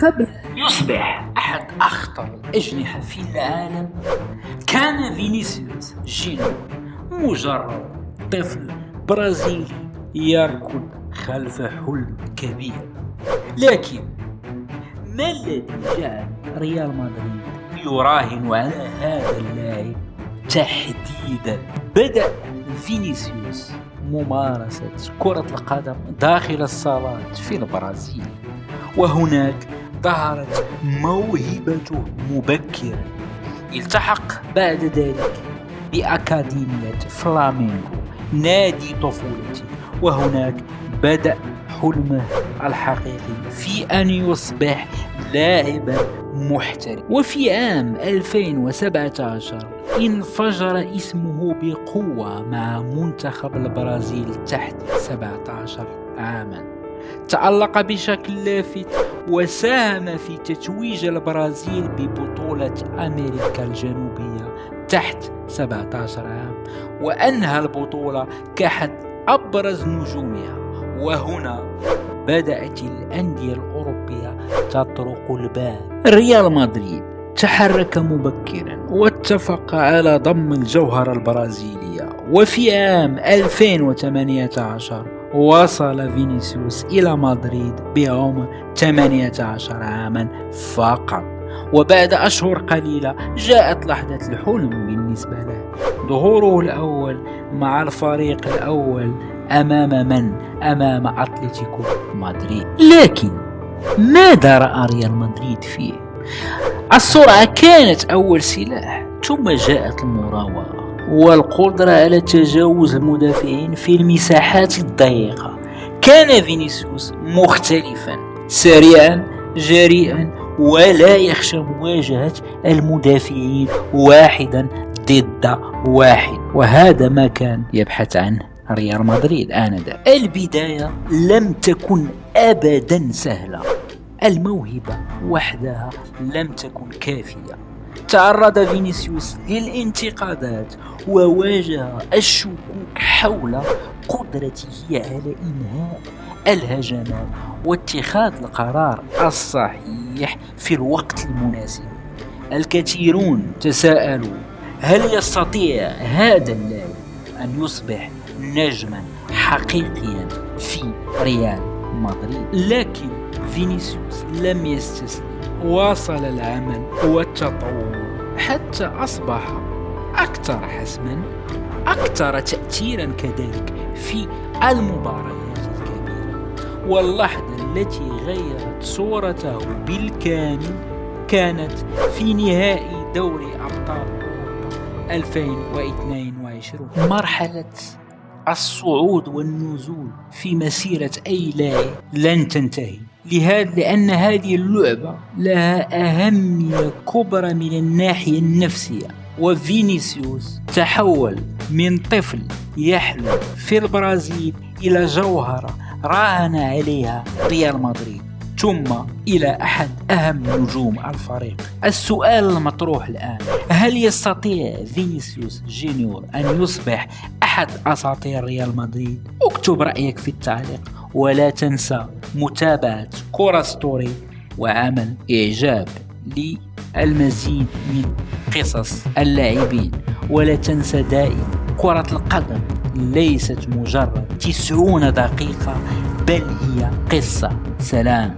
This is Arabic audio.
قبل أن يصبح أحد أخطر الأجنحة في العالم، كان فينيسيوس جونيور مجرد طفل برازيلي يركض خلف حلم كبير. لكن ما الذي جعل ريال مدريد يراهن على هذا اللاعب تحديدا؟ بدأ فينيسيوس ممارسة كرة القدم داخل الصالات في البرازيل، وهناك ظهرت موهبته مبكرا. التحق بعد ذلك بأكاديمية فلامينغو نادي طفولته، وهناك بدأ حلمه الحقيقي في أن يصبح لاعبا محترف. وفي عام 2017 انفجر اسمه بقوة مع منتخب البرازيل تحت 17 عاما. تألق بشكل لافت وساهم في تتويج البرازيل ببطولة أمريكا الجنوبية تحت 17 عام، وأنهى البطولة كأحد أبرز نجومها. وهنا بدأت الأندية الأوروبية تطرق الباب. ريال مدريد تحرك مبكرا واتفق على ضم الجوهرة البرازيلية، وفي عام 2018 وصل فينيسيوس إلى مدريد بعمر 18 عاما فقط. وبعد أشهر قليلة جاءت لحظة الحلم بالنسبة له، ظهوره الأول مع الفريق الأول أمام أتلتيكو مدريد. لكن ماذا رأى ريال مدريد فيه؟ السرعة كانت أول سلاح، ثم جاءت المراوغة والقدرة على تجاوز المدافعين في المساحات الضيقة. كان فينيسيوس مختلفا، سريعا جريئا، ولا يخشى مواجهة المدافعين واحدا ضد واحد، وهذا ما كان يبحث عنه ريال مدريد آنذاك. البداية لم تكن أبدا سهلة، الموهبة وحدها لم تكن كافية. تعرض فينيسيوس للانتقادات وواجه الشكوك حول قدرته على إنهاء الهجمات واتخاذ القرار الصحيح في الوقت المناسب. الكثيرون تساءلوا: هل يستطيع هذا اللاعب أن يصبح نجما حقيقيا في ريال مدريد؟ لكن فينيسيوس لم يستسلم، واصل العمل والتطور حتى أصبح أكثر حسما، أكثر تأثيرا كذلك في المباريات الكبيرة. واللحظة التي غيرت صورته بالكامل كانت في نهائي دوري أبطال أوروبا 2022. مرحلة الصعود والنزول في مسيرة أي لاعب لن تنتهي، لأن هذه اللعبة لها أهمية كبرى من الناحية النفسية. وفينيسيوس تحول من طفل يحلم في البرازيل إلى جوهرة راهن عليها ريال مدريد، ثم إلى أحد أهم نجوم الفريق. السؤال المطروح الآن: هل يستطيع فينيسيوس جونيور أن يصبح أحد أساطير ريال مدريد؟ اكتب رأيك في التعليق، ولا تنسى متابعة كرة ستوري وعمل إعجاب للمزيد من قصص اللاعبين. ولا تنسى دائما كرة القدم ليست مجرد 90 دقيقة، بل هي قصة. سلام.